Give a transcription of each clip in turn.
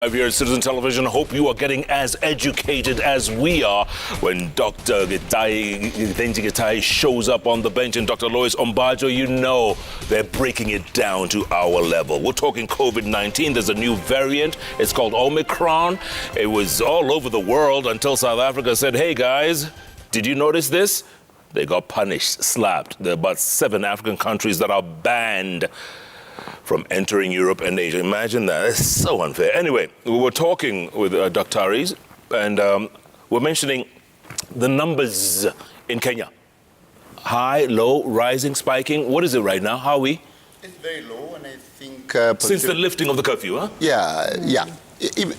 Here at Citizen Television, hope you are getting as educated as we are when Dr. Githinji shows up on the bench and Dr. Loice, Ombajo, you know they're breaking it down to our level. We're talking COVID-19. There's a new variant. It's called Omicron. It was all over the world until South Africa said, hey guys, did you notice this? They got punished, slapped. There are about 7 African countries that are banned from entering Europe and Asia. Imagine that. It's so unfair. Anyway, we were talking with Dr. Aries, and we're mentioning the numbers in Kenya. High, low, rising, spiking. What is it right now? How are we? It's very low, and I think... Since the lifting of the curfew, huh? Yeah.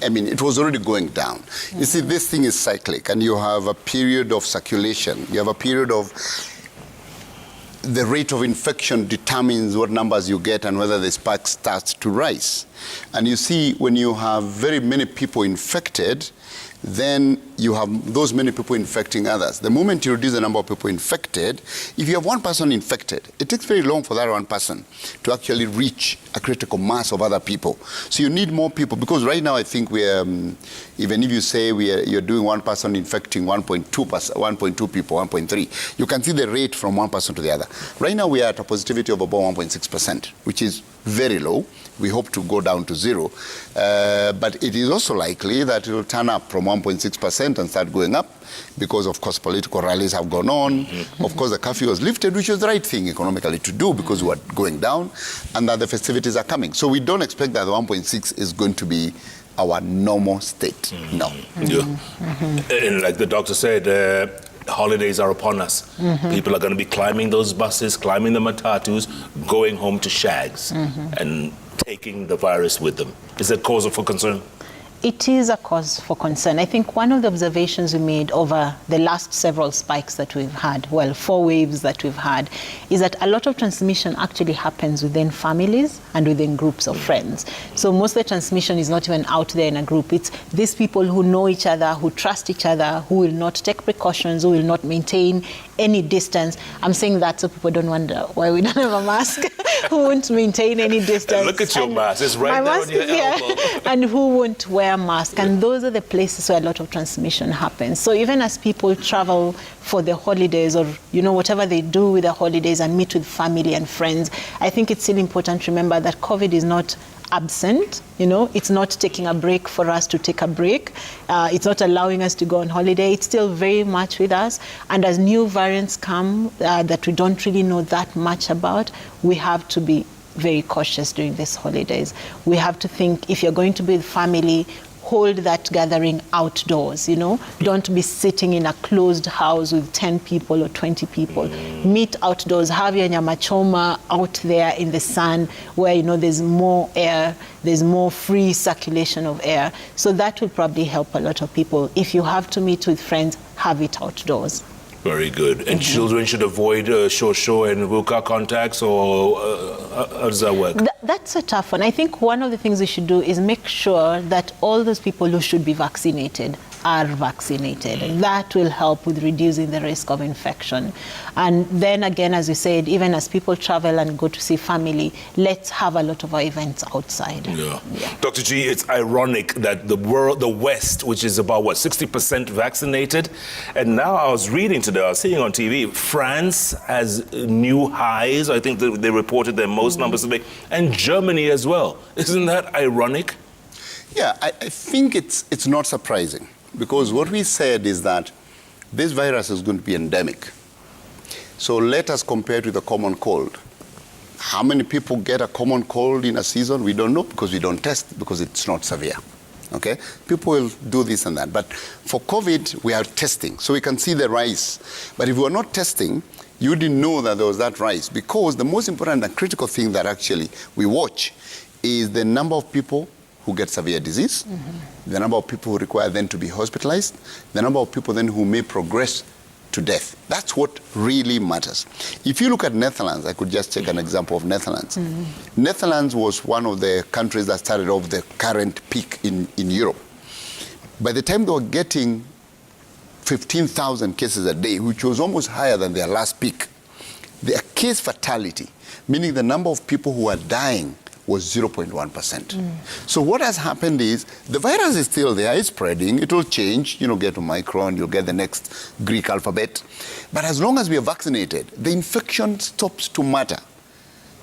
I mean, it was already going down. You see, this thing is cyclic, and you have a period of circulation. You have a period of... The rate of infection determines what numbers you get and whether the spike starts to rise. And you see, when you have very many people infected, then you have those many people infecting others. The moment you reduce the number of people infected, if you have one person infected, it takes very long for that one person to actually reach a critical mass of other people. So you need more people, because right now I think we're, even if you say you're doing one person infecting 1.2 people, 1.3, you can see the rate from one person to the other. Right now we are at a positivity of about 1.6%, which is very low. We hope to go down to 0. But it is also likely that it will turn up from 1.6% and start going up because, of course, political rallies have gone on. Of course, the curfew was lifted, which was the right thing economically to do because we were going down, and that the festivities are coming. So we don't expect that the 1.6 is going to be our normal state. No. Yeah. And like the doctor said, holidays are upon us. People are going to be climbing those buses, climbing the matatus, going home to shags and taking the virus with them. Is that cause for concern? It is a cause for concern. I think one of the observations we made over the last several spikes that we've had, well, 4 waves that we've had, is that a lot of transmission actually happens within families and within groups of friends. So most of the transmission is not even out there in a group. It's these people who know each other, who trust each other, who will not take precautions, who will not maintain any distance. I'm saying that so people don't wonder why we don't have a mask, who won't maintain any distance. Look at your mask, it's right there on your elbow. And who won't wear a mask. And those are the places where a lot of transmission happens. So even as people travel for the holidays or, you know, whatever they do with the holidays and meet with family and friends, I think it's still important to remember that COVID is not absent, you know, it's not taking a break for us to take a break. It's not allowing us to go on holiday. It's still very much with us. And as new variants come that we don't really know that much about, we have to be very cautious during these holidays. We have to think, if you're going to be with family, hold that gathering outdoors, you know. Don't be sitting in a closed house with 10 people or 20 people. Meet outdoors, have your nyama choma out there in the sun where, you know, there's more air, there's more free circulation of air. So that will probably help a lot of people. If you have to meet with friends, have it outdoors. Very good. And children should avoid show and hookah contacts, or how does that work? That's a tough one. I think one of the things we should do is make sure that all those people who should be vaccinated are vaccinated. And that will help with reducing the risk of infection. And then again, as you said, even as people travel and go to see family, let's have a lot of our events outside. Yeah. Dr. G, it's ironic that the West, which is about, 60% vaccinated, and now I was reading today, I was seeing on TV, France has new highs. I think they reported their most numbers today, and Germany as well. Isn't that ironic? Yeah, I think it's not surprising. Because what we said is that this virus is going to be endemic. So let us compare it with a common cold. How many people get a common cold in a season? We don't know because we don't test, because it's not severe. Okay? People will do this and that. But for COVID, we are testing, so we can see the rise. But if we are not testing, you didn't know that there was that rise, because the most important and critical thing that actually we watch is the number of people who get severe disease, the number of people who require then to be hospitalized, the number of people then who may progress to death. That's what really matters. If you look at Netherlands, I could just take an example of Netherlands. Netherlands was one of the countries that started off the current peak in Europe. By the time they were getting 15,000 cases a day, which was almost higher than their last peak, their case fatality, meaning the number of people who are dying, was 0.1%. So what has happened is the virus is still there, it's spreading, it will change, get Omicron, you'll get the next Greek alphabet. But as long as we are vaccinated, the infection stops to matter.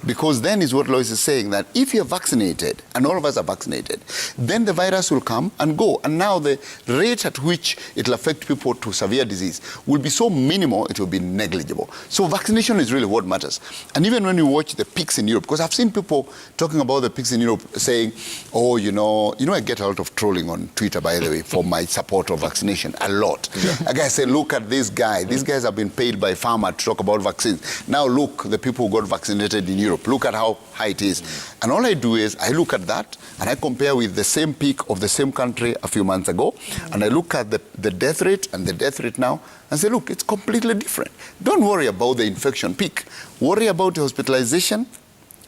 Because then is what Loice is saying, that if you're vaccinated, and all of us are vaccinated, then the virus will come and go. And now the rate at which it will affect people to severe disease will be so minimal, it will be negligible. So vaccination is really what matters. And even when you watch the peaks in Europe, because I've seen people talking about the peaks in Europe saying, oh, I get a lot of trolling on Twitter, by the way, for my support of vaccination, a lot. A guy say, look at this guy. These guys have been paid by pharma to talk about vaccines. Now look, the people who got vaccinated in Europe, look at how high it is. And all I do is I look at that and I compare with the same peak of the same country a few months ago, and I look at the death rate and the death rate now and say, look, it's completely different. Don't worry about the infection peak. Worry about the hospitalization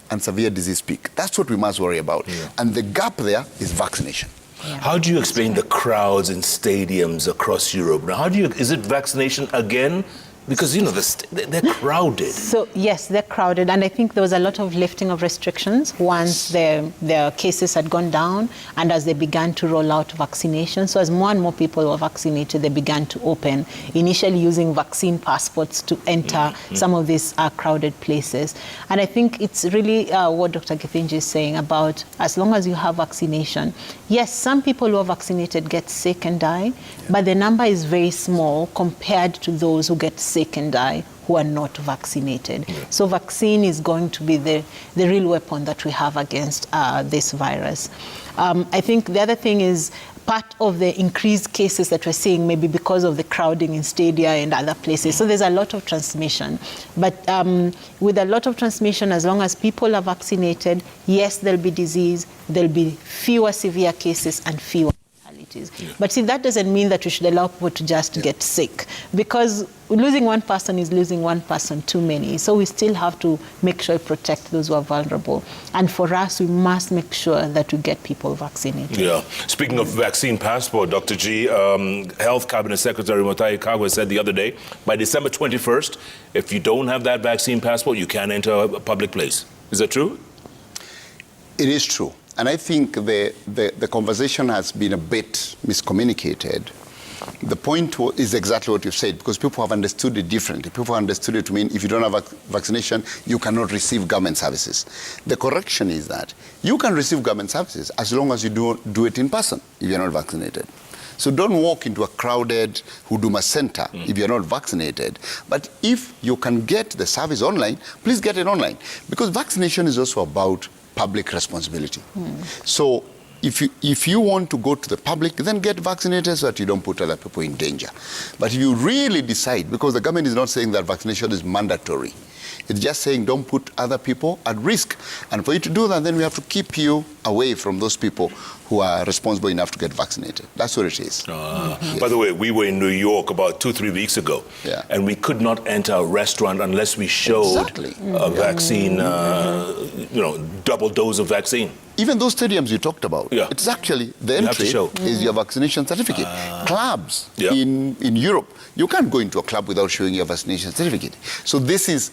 and severe disease peak. That's what we must worry about. And the gap there is vaccination. How do you explain the crowds in stadiums across Europe? Now, is it vaccination again? Because, they're crowded. So, yes, they're crowded. And I think there was a lot of lifting of restrictions once their cases had gone down and as they began to roll out vaccination. So as more and more people were vaccinated, they began to open, initially using vaccine passports to enter some of these crowded places. And I think it's really what Dr. Githinji is saying about as long as you have vaccination. Yes, some people who are vaccinated get sick and die, but the number is very small compared to those who get sick and die who are not vaccinated. So vaccine is going to be the real weapon that we have against this virus. I think the other thing is part of the increased cases that we're seeing maybe because of the crowding in stadia and other places. So there's a lot of transmission. But with a lot of transmission, as long as people are vaccinated, yes, there'll be disease, there'll be fewer severe cases and fewer fatalities. But see, that doesn't mean that we should allow people to just get sick, because losing one person is losing one person too many. So we still have to make sure we protect those who are vulnerable. And for us, we must make sure that we get people vaccinated. Yeah. Speaking of vaccine passport, Dr. G, Health Cabinet Secretary Mutahi Kagwe said the other day, by December 21st, if you don't have that vaccine passport, you can't enter a public place. Is that true? It is true. And I think the conversation has been a bit miscommunicated. The point is exactly what you said, because people have understood it differently. People have understood it to mean if you don't have vaccination, you cannot receive government services. The correction is that you can receive government services as long as you do it in person if you're not vaccinated. So don't walk into a crowded Huduma center if you're not vaccinated. But if you can get the service online, please get it online. Because vaccination is also about public responsibility. So if you want to go to the public, then get vaccinated so that you don't put other people in danger. But if you really decide, because the government is not saying that vaccination is mandatory, it's just saying don't put other people at risk. And for you to do that, then we have to keep you away from those people who are responsible enough to get vaccinated. That's what it is. By the way, we were in New York about 2-3 weeks ago, and we could not enter a restaurant unless we showed a vaccine, double dose of vaccine. Even those stadiums you talked about, it's actually, the entry is your vaccination certificate. Clubs in Europe, you can't go into a club without showing your vaccination certificate. So this is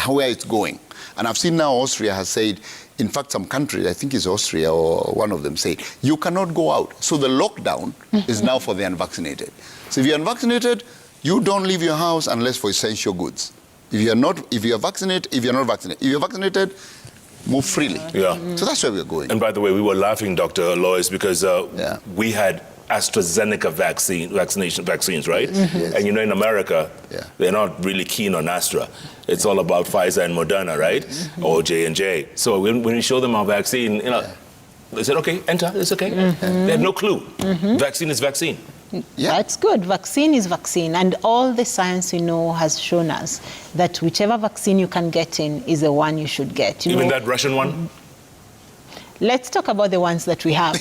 where it's going. And I've seen now Austria has said, in fact, some countries, I think it's Austria or one of them, say, you cannot go out. So the lockdown is now for the unvaccinated. So if you're unvaccinated, you don't leave your house unless for essential goods. If you're not vaccinated, move freely. So that's where we're going. And by the way, we were laughing, Dr. Loice, because we had AstraZeneca vaccines, right? And in America, they're not really keen on Astra. It's all about Pfizer and Moderna, right? Or J&J. So when we show them our vaccine, they said, okay, enter, it's okay. They had no clue. Vaccine is vaccine. That's good. Vaccine is vaccine. And all the science we know has shown us that whichever vaccine you can get in is the one you should get. Even that Russian one? Let's talk about the ones that we have.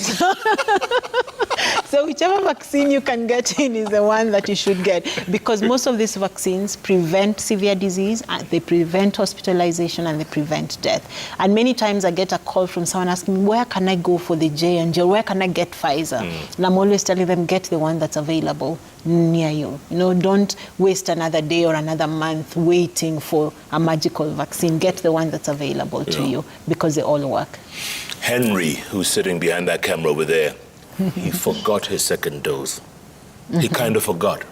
So So whichever vaccine you can get in is the one that you should get, because most of these vaccines prevent severe disease, and they prevent hospitalization, and they prevent death. And many times I get a call from someone asking me, where can I go for the J&J? Where can I get Pfizer? And I'm always telling them, get the one that's available near you. Don't waste another day or another month waiting for a magical vaccine. Get the one that's available to you, because they all work. Henry, who's sitting behind that camera over there, he forgot his second dose. He kind of forgot.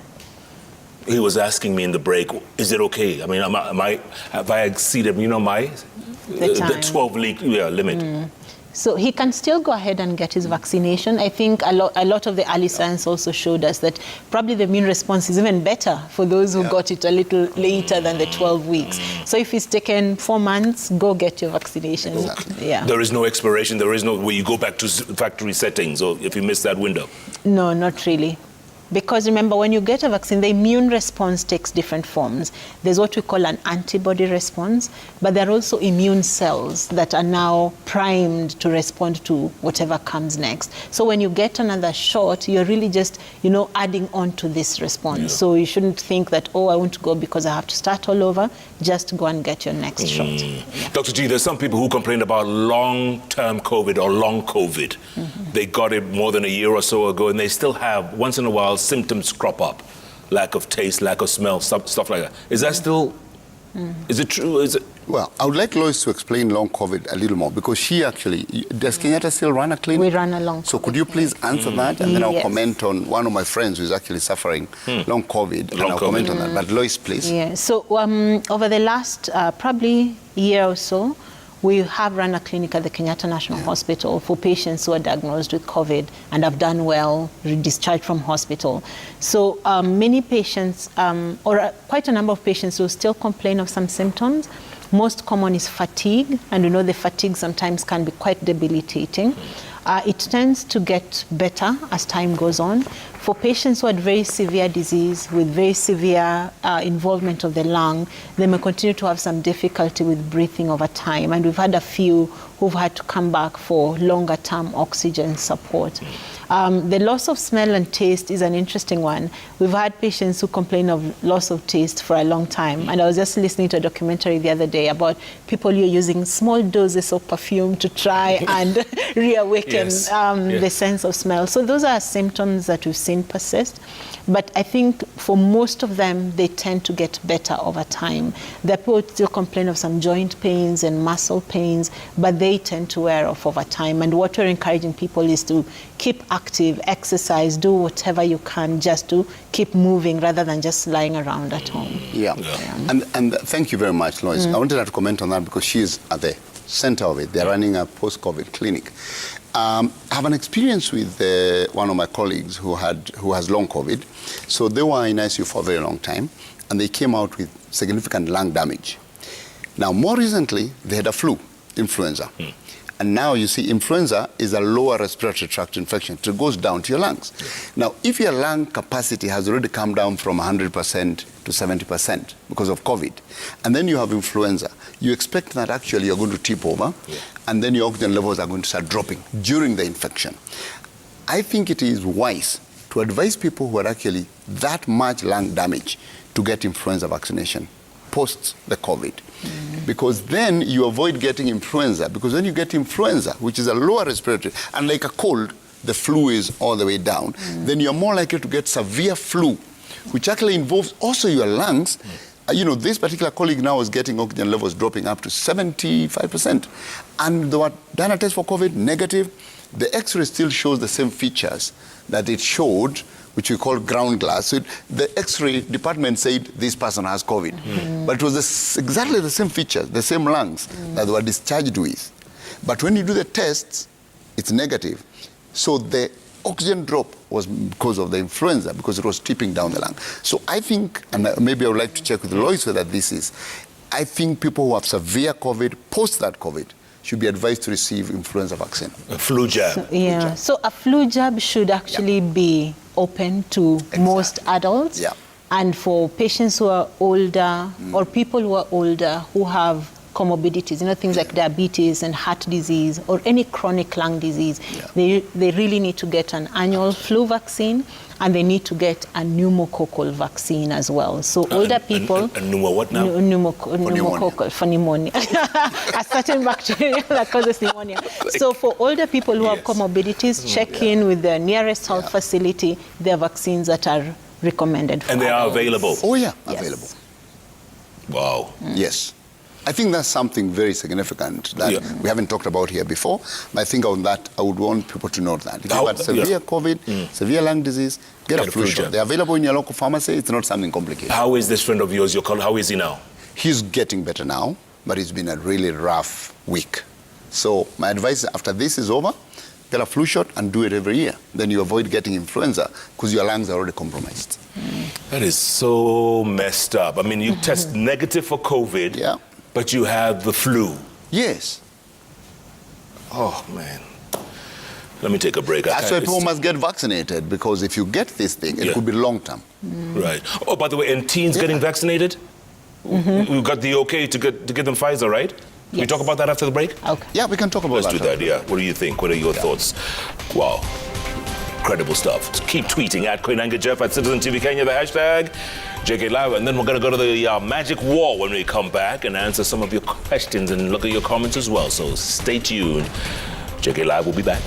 He was asking me in the break, is it okay? I mean, have I exceeded, the 12-week limit? So he can still go ahead and get his vaccination. I think a lot of the early science also showed us that probably the immune response is even better for those who got it a little later than the 12 weeks. So if it's taken 4 months, go get your vaccination. Exactly. Yeah. There is no expiration. There is no where you go back to factory settings, or if you miss that window. No, not really. Because remember, when you get a vaccine, the immune response takes different forms. There's what we call an antibody response, but there are also immune cells that are now primed to respond to whatever comes next. So when you get another shot, you're really just, adding on to this response. Yeah. So you shouldn't think that, I want to go because I have to start all over. Just go and get your next shot. Yeah. Dr. G, there's some people who complain about long-term COVID or long COVID. They got it more than a year or so ago, and they still have, once in a while, symptoms crop up. Lack of taste, lack of smell, stuff like that. Is that still, is it true? Is it? Well, I would like Loice to explain long COVID a little more, because she actually, does Kenyatta still run a clinic? We run a long COVID. So could you please answer that, and then I'll comment on one of my friends who's actually suffering long COVID, and I'll comment on that. But Loice, please. Yeah, so over the last probably year or so, we have run a clinic at the Kenyatta National Hospital for patients who are diagnosed with COVID and have done well, discharged from hospital. So many patients, or quite a number of patients, will still complain of some symptoms. Most common is fatigue, and the fatigue sometimes can be quite debilitating. It tends to get better as time goes on. For patients who had very severe disease with very severe involvement of the lung, they may continue to have some difficulty with breathing over time. And we've had a few who've had to come back for longer term oxygen support. The loss of smell and taste is an interesting one. We've had patients who complain of loss of taste for a long time. And I was just listening to a documentary the other day about people who are using small doses of perfume to try and reawaken the sense of smell. So those are symptoms that we've seen persist. But I think for most of them, they tend to get better over time. The people still complain of some joint pains and muscle pains, but they tend to wear off over time. And what we're encouraging people is to keep active, exercise, do whatever you can just to keep moving rather than just lying around at home. And thank you very much, Loice. I wanted her to comment on that because she's at the center of it. They're running a post-COVID clinic. I have an experience with one of my colleagues who has long COVID. So they were in ICU for a very long time, and they came out with significant lung damage. Now, more recently, they had a influenza. And now you see influenza is a lower respiratory tract infection. So it goes down to your lungs. Now, if your lung capacity has already come down from 100% to 70% because of COVID, and then you have influenza, you expect that actually you're going to tip over, and then your oxygen levels are going to start dropping during the infection. I think it is wise to advise people who are actually that much lung damage to get influenza vaccination post the COVID. Because then you avoid getting influenza. Because when you get influenza, which is a lower respiratory, and like a cold, the flu is all the way down, then you're more likely to get severe flu, which actually involves also your lungs. This particular colleague now is getting oxygen levels dropping up to 75%. And they were done a test for COVID, negative. The X-ray still shows the same features that it showed, which we call ground glass. So the X-ray department said this person has COVID. But it was exactly the same features, the same lungs that they were discharged with. But when you do the tests, it's negative. So the oxygen drop was because of the influenza, because it was tipping down the lung. So I think, and maybe I would like to check with Loice whether this is, I think people who have severe COVID, post that COVID, should be advised to receive influenza vaccine. A flu jab. So a flu jab should actually be open to most adults. And for patients who are older or people who are older who have comorbidities, things like diabetes and heart disease or any chronic lung disease, they really need to get an annual flu vaccine, and they need to get a pneumococcal vaccine as well. So older people... what now? Pneumococcal, for pneumonia. A certain bacteria that causes pneumonia. So for older people who have comorbidities, check in with the nearest health facility. There are vaccines that are recommended for And they are adults. available? Oh, yeah, Yes. available. Wow. Yes. I think that's something very significant that we haven't talked about here before. But I think on that, I would want people to know that. If you've got severe COVID, severe lung disease, get a flu shot. They're available in your local pharmacy. It's not something complicated. How is this friend of yours, your colleague, how is he now? He's getting better now, but it's been a really rough week. So my advice after this is over, get a flu shot and do it every year. Then you avoid getting influenza because your lungs are already compromised. That is so messed up. I mean, you test negative for COVID, but you have the flu. Yes. Oh, man. Let me take a break. That's why people must get vaccinated, because if you get this thing, it could be long term. Right. Oh, by the way, and teens getting vaccinated? We got the okay to get them Pfizer, right? Can we talk about that after the break? Okay. Yeah, we can talk about Let's do that, yeah. What do you think? What are your thoughts? Wow. Incredible stuff. Keep tweeting at Koinange Jeff, at Citizen TV Kenya, the hashtag JKLive, and then we're going to go to the magic wall when we come back and answer some of your questions and look at your comments as well. So stay tuned. JKLive will be back.